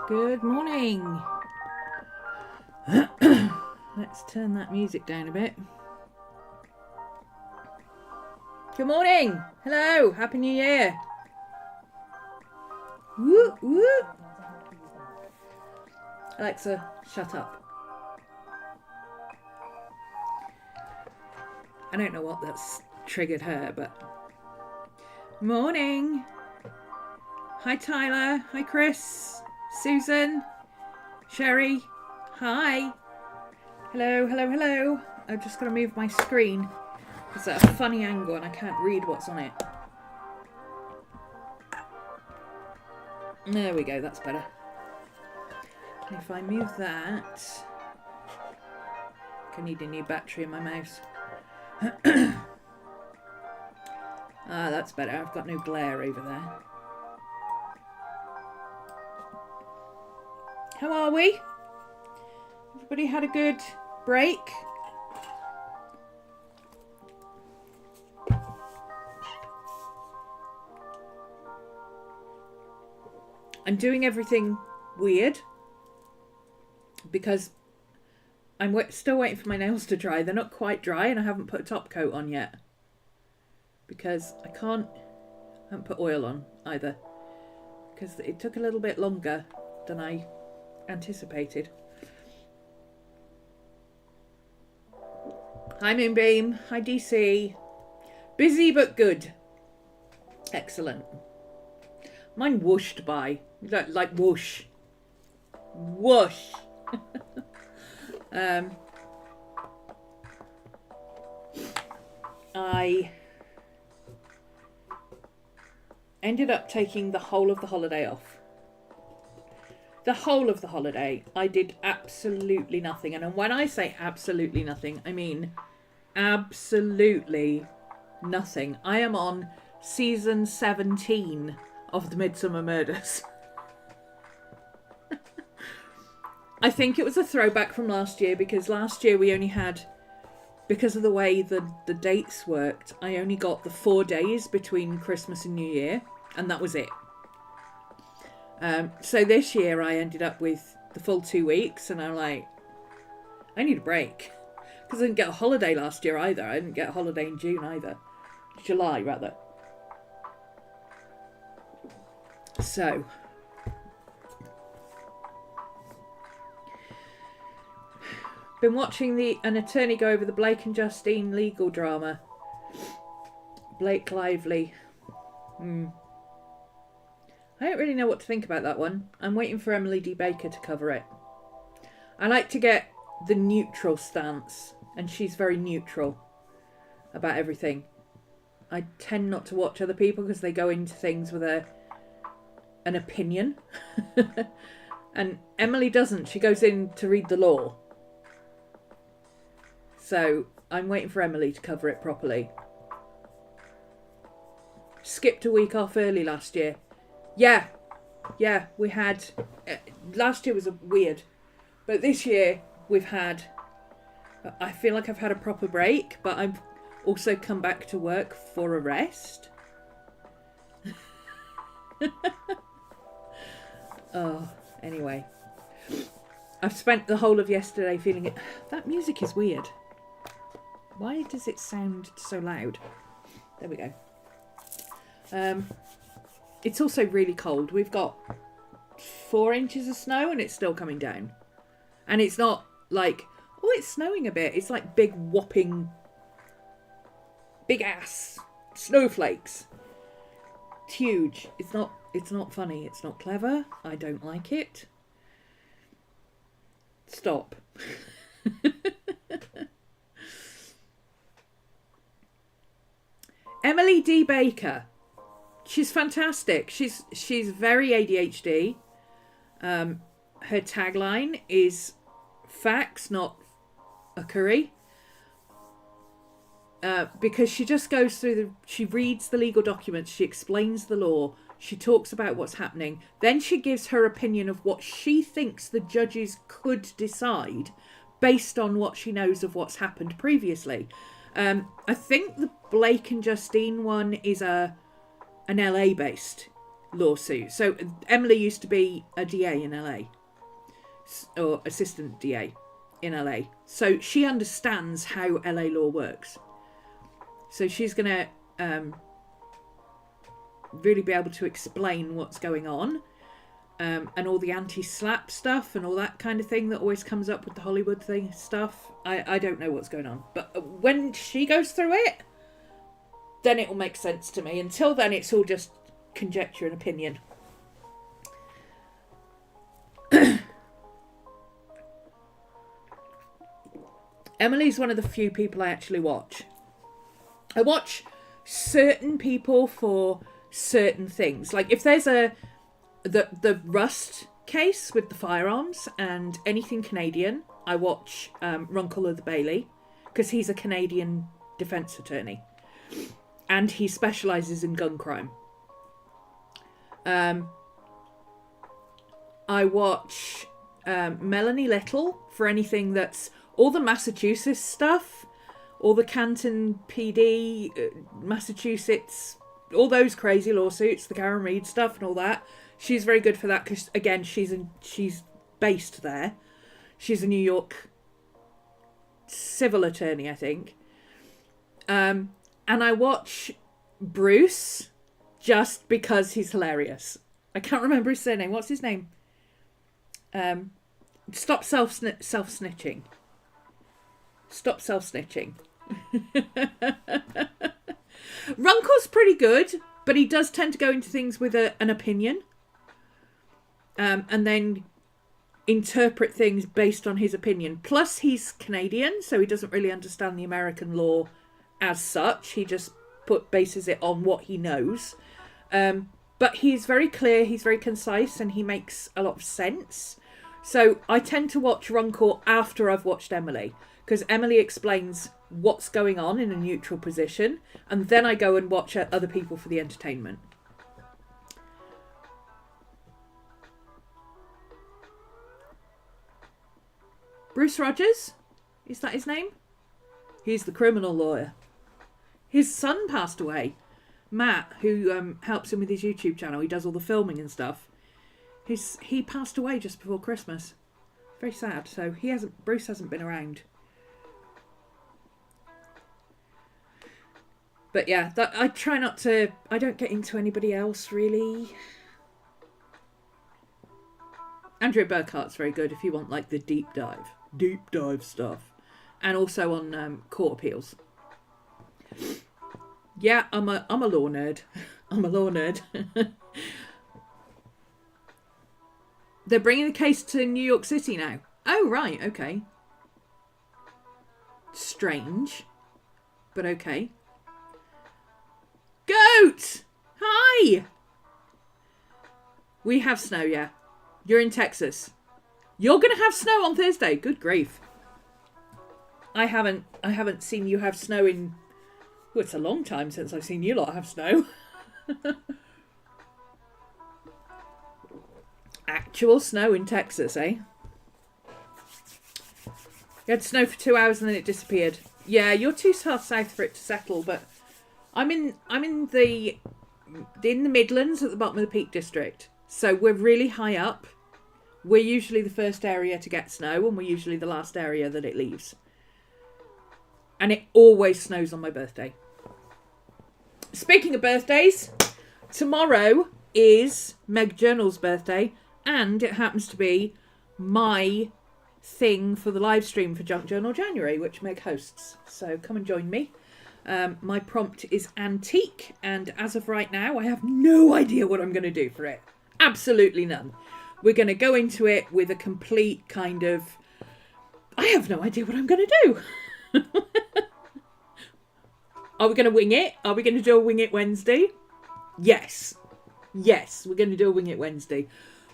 Good morning. Let's turn that music down a bit. Good morning. Hello. Happy New Year. Woo, woo. Alexa, shut up. I don't know what that's triggered her, but... Morning. Hi, Tyler. Hi, Chris. Susan. Sherry. Hi. Hello, hello, hello. I've just got to move my screen. It's at a funny angle and I can't read what's on it. There we go, that's better. And if I move that... I need a new battery in my mouse. That's better. I've got no glare over there. How are we? Everybody had a good break? I'm doing everything weird because I'm still waiting for my nails to dry. They're not quite dry and I haven't put a top coat on yet because I haven't put oil on either because it took a little bit longer than I anticipated. Hi Moonbeam, hi DC. Busy but good. Excellent. Mine whooshed by. Like whoosh. Whoosh. I ended up taking the whole of the holiday off. The whole of the holiday, I did absolutely nothing. And when I say absolutely nothing, I mean absolutely nothing. I am on season 17 of the Midsummer Murders. I think it was a throwback from last year because last year we only had, because of the way the dates worked, I only got the 4 days between Christmas and New Year, and that was it. So this year I ended up with the full 2 weeks, and I'm like, I need a break. Because I didn't get a holiday last year either. I didn't get a holiday in June either. July, rather. So, been watching an attorney go over the Blake and Justine legal drama. Blake Lively. I don't really know what to think about that one. I'm waiting for Emily D. Baker to cover it. I like to get the neutral stance, and she's very neutral about everything. I tend not to watch other people because they go into things with an opinion. And Emily doesn't. She goes in to read the law. So I'm waiting for Emily to cover it properly. Skipped a week off early last year. Yeah, we had... last year was weird. But this year we've had... I feel like I've had a proper break, but I've also come back to work for a rest. Oh, anyway. I've spent the whole of yesterday feeling it. That music is weird. Why does it sound so loud? There we go. It's also really cold. We've got 4 inches of snow and it's still coming down. And it's not like, oh, it's snowing a bit. It's like big whopping, big ass snowflakes. It's huge. It's not funny. It's not clever. I don't like it. Stop. Emily D. Baker. She's fantastic. She's very ADHD. Her tagline is facts, not a curry. Because she just goes through she reads the legal documents, she explains the law, she talks about what's happening, then she gives her opinion of what she thinks the judges could decide based on what she knows of what's happened previously. I think the Blake and Justine one is an LA based lawsuit. So Emily used to be a DA in LA, or assistant DA in LA. So she understands how LA law works. So she's going to really be able to explain what's going on, and all the anti-slap stuff and all that kind of thing that always comes up with the Hollywood thing stuff. I don't know what's going on. But when she goes through it, then it will make sense to me. Until then, it's all just conjecture and opinion. Emily's one of the few people I actually watch. I watch certain people for certain things. Like if there's the Rust case with the firearms and anything Canadian, I watch Runkle of the Bailey, because he's a Canadian defence attorney and he specialises in gun crime. I watch Melanie Little for anything that's all the Massachusetts stuff, all the Canton PD, Massachusetts, all those crazy lawsuits, the Karen Reid stuff and all that. She's very good for that because, again, she's based there. She's a New York civil attorney, I think. And I watch Bruce just because he's hilarious. I can't remember his surname. What's his name? Stop self-snitching. Stop self-snitching. Runkle's pretty good, but he does tend to go into things with an opinion. And then interpret things based on his opinion. Plus, he's Canadian, so he doesn't really understand the American law as such. He just bases it on what he knows. But he's very clear, he's very concise, and he makes a lot of sense. So I tend to watch Runkle after I've watched Emily, because Emily explains what's going on in a neutral position, and then I go and watch other people for the entertainment. Bruce Rogers? Is that his name? He's the criminal lawyer. His son passed away. Matt, who helps him with his YouTube channel, he does all the filming and stuff. He passed away just before Christmas. Very sad. So Bruce hasn't been around. But yeah, I try not to. I don't get into anybody else really. Andrea Burkhart's very good if you want like the deep dive stuff, and also on court appeals. Yeah, I'm a law nerd. I'm a law nerd. They're bringing the case to New York City now. Oh, right, okay. Strange, but okay. Goat! Hi! We have snow, yeah. You're in Texas. You're going to have snow on Thursday. Good grief. I haven't seen you have snow in... Well, it's a long time since I've seen you lot have snow. Actual snow in Texas, eh? You had snow for 2 hours and then it disappeared. Yeah, you're too far south for it to settle, but I'm in the Midlands at the bottom of the Peak District. So we're really high up. We're usually the first area to get snow, and we're usually the last area that it leaves. And it always snows on my birthday. Speaking of birthdays, tomorrow is Meg Journal's birthday, and it happens to be my thing for the live stream for Junk Journal January, which Meg hosts. So come and join me. My prompt is antique, and as of right now, I have no idea what I'm going to do for it. Absolutely none. We're going to go into it with a complete kind of, I have no idea what I'm going to do. Are we going to wing it? Are we going to do a Wing It Wednesday? Yes. Yes, we're going to do a Wing It Wednesday.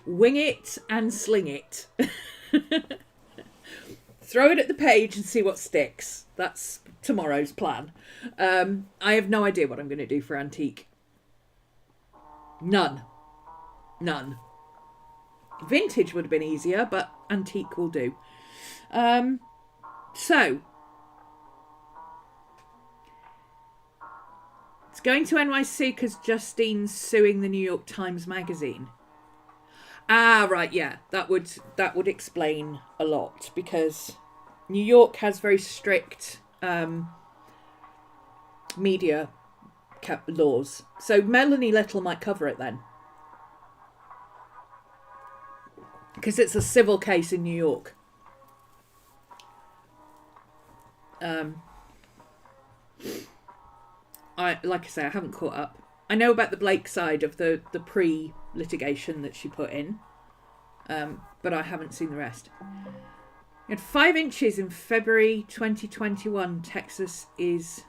Wing it and sling it. Throw it at the page and see what sticks. That's tomorrow's plan. I have no idea what I'm going to do for antique. None. Vintage would have been easier, but antique will do. So, It's going to NYC because Justine's suing the New York Times Magazine. Ah, right, yeah. That would explain a lot, because New York has very strict media laws. So Melanie Little might cover it then, because it's a civil case in New York. Like I say, I haven't caught up. I know about the Blake side of the pre-litigation that she put in, but I haven't seen the rest. You had 5 inches in February 2021. Texas isn't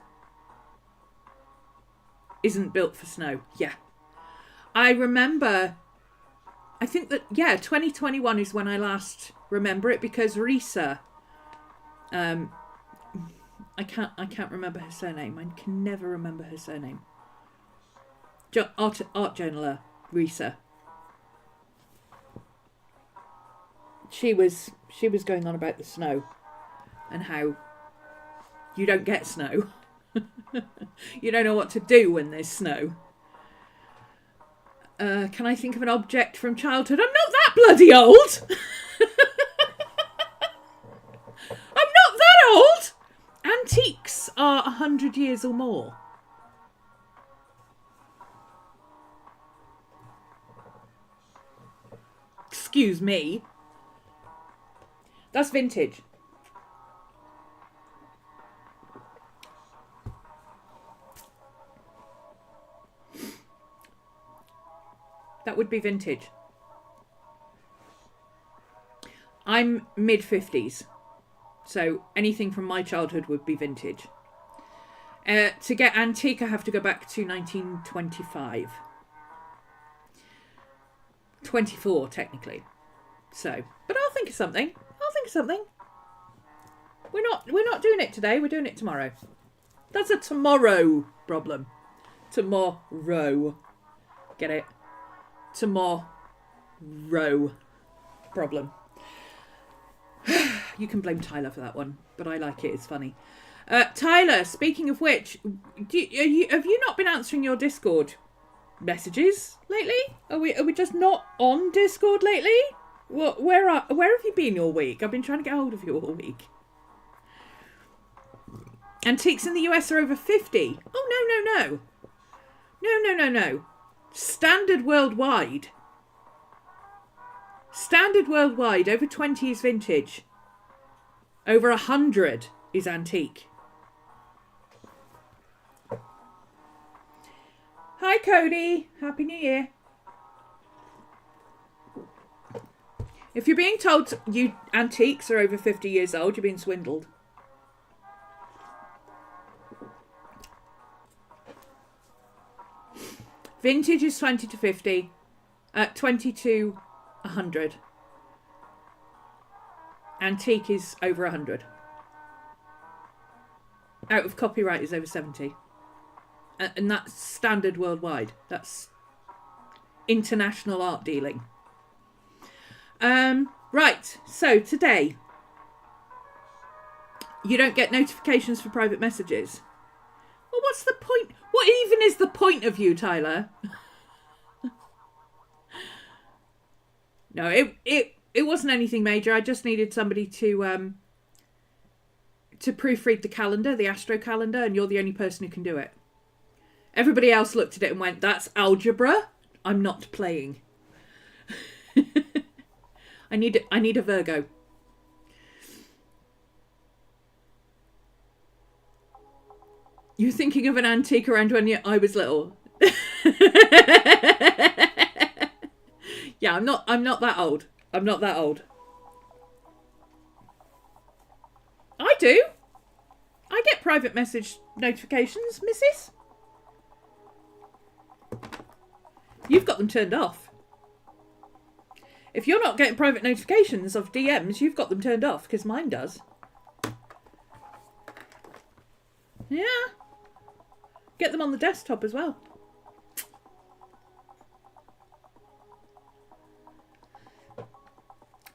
built for snow. Yeah, I remember. I think that 2021 is when I last remember it, because Risa, I can't remember her surname. I can never remember her surname. Art journaler Risa. She was going on about the snow and how you don't get snow. You don't know what to do when there's snow. Can I think of an object from childhood? I'm not that bloody old. I'm not that old. Antiques are 100 years or more. Excuse me. That's vintage. That would be vintage. I'm mid-50s. So anything from my childhood would be vintage. To get antique, I have to go back to 1925. 24, technically. So, but I'll think of something. We're not doing it today. We're doing it tomorrow. That's a tomorrow problem. Tomorrow. Get it? Tomorrow problem. You can blame Tyler for that one, but I like it. It's funny. Tyler, speaking of which, have you not been answering your Discord messages lately? Are we just not on Discord lately? Where have you been all week? I've been trying to get hold of you all week. Antiques in the US are over 50. Oh, no. Standard worldwide, over 20 is vintage. Over 100 is antique. Hi, Cody. Happy New Year. If you're being told you antiques are over 50 years old, you're being swindled. Vintage is 20 to 50, 20 to 100. Antique is over 100. Out of copyright is over 70. And that's standard worldwide. That's international art dealing. Right, so today, you don't get notifications for private messages. Well, what's the point? What even is the point of you, Tyler? No, it wasn't anything major. I just needed somebody to proofread the calendar, the astro calendar, and you're the only person who can do it. Everybody else looked at it and went, "That's algebra. I'm not playing." I need a Virgo. You're thinking of an antique around when I was little. Yeah, I'm not that old. I'm not that old. I do. I get private message notifications, missus. You've got them turned off. If you're not getting private notifications of DMs, you've got them turned off, because mine does. Yeah. Get them on the desktop as well.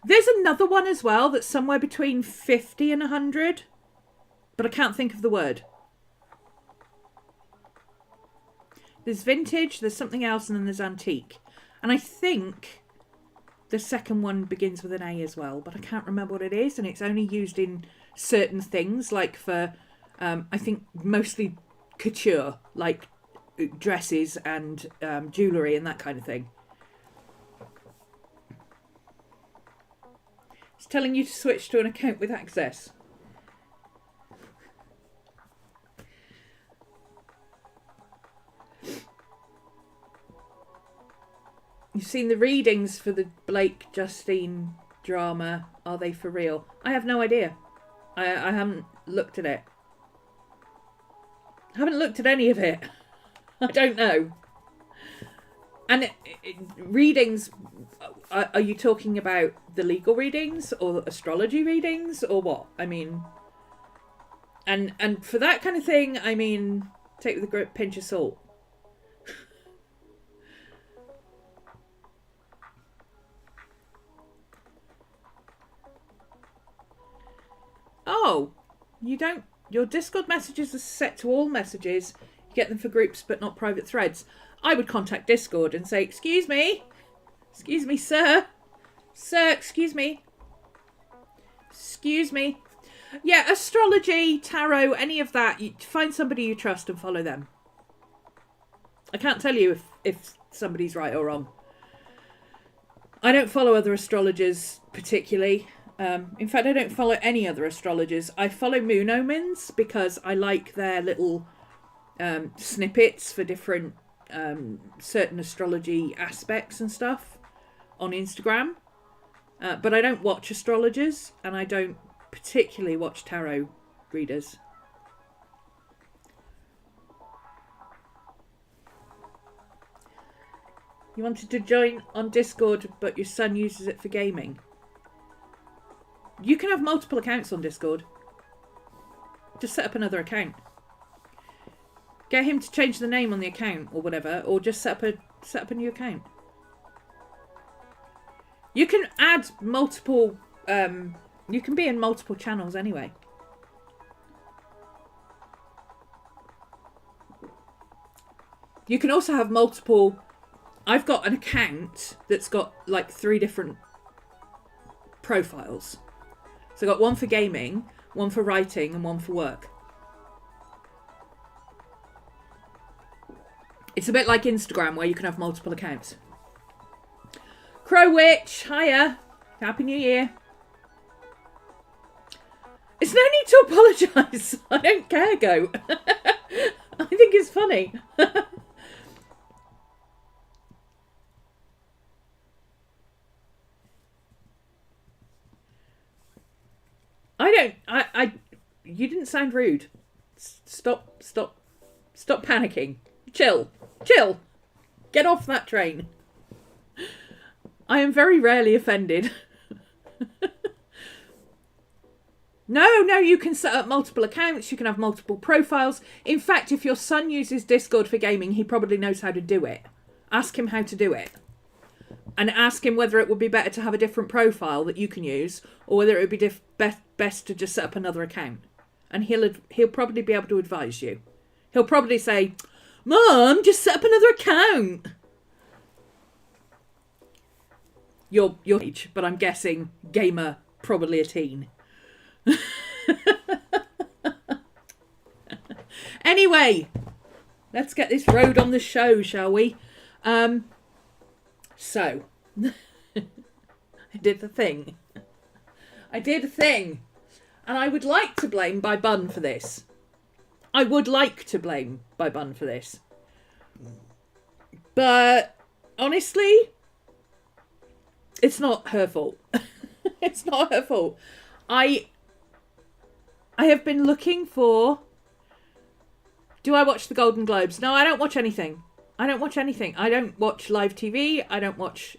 There's another one as well that's somewhere between 50 and 100. But I can't think of the word. There's vintage, there's something else, and then there's antique. And I think the second one begins with an A as well, but I can't remember what it is, and it's only used in certain things, like for, I think, mostly couture, like dresses and jewellery and that kind of thing. It's telling you to switch to an account with access. You've seen the readings for the Blake Justine drama. Are they for real? I have no idea. I haven't looked at it. I haven't looked at any of it. I don't know. And readings, are you talking about the legal readings or astrology readings or what? I mean, and for that kind of thing, I mean, take it with a pinch of salt. Oh, you don't... Your Discord messages are set to all messages. You get them for groups but not private threads. I would contact Discord and say, excuse me, sir. Sir, excuse me. Excuse me. Yeah, astrology, tarot, any of that. You find somebody you trust and follow them. I can't tell you if somebody's right or wrong. I don't follow other astrologers particularly. In fact, I don't follow any other astrologers. I follow Moon Omens because I like their little snippets for different certain astrology aspects and stuff on Instagram. But I don't watch astrologers, and I don't particularly watch tarot readers. You wanted to join on Discord, but your son uses it for gaming. You can have multiple accounts on Discord. Just set up another account. Get him to change the name on the account or whatever, or just set up a new account. You can add multiple. You can be in multiple channels anyway. You can also have multiple. I've got an account that's got like 3 different profiles. So I've got one for gaming, one for writing, and one for work. It's a bit like Instagram where you can have multiple accounts. Crow Witch, hiya. Happy New Year. It's no need to apologise. I don't care, Goat. I think it's funny. You didn't sound rude. Stop panicking. Chill. Get off that train. I am very rarely offended. No, you can set up multiple accounts. You can have multiple profiles. In fact, if your son uses Discord for gaming, he probably knows how to do it. Ask him how to do it. And ask him whether it would be better to have a different profile that you can use, or whether it would be best to just set up another account. And he'll probably be able to advise you. He'll probably say, Mum, just set up another account. Your age, but I'm guessing gamer, probably a teen. Anyway, let's get this road on the show, shall we? So, I did a thing. And I would like to blame By Bun for this. But, honestly, it's not her fault. It's not her fault. I have been looking for... Do I watch the Golden Globes? No, I don't watch anything. I don't watch live TV. I don't watch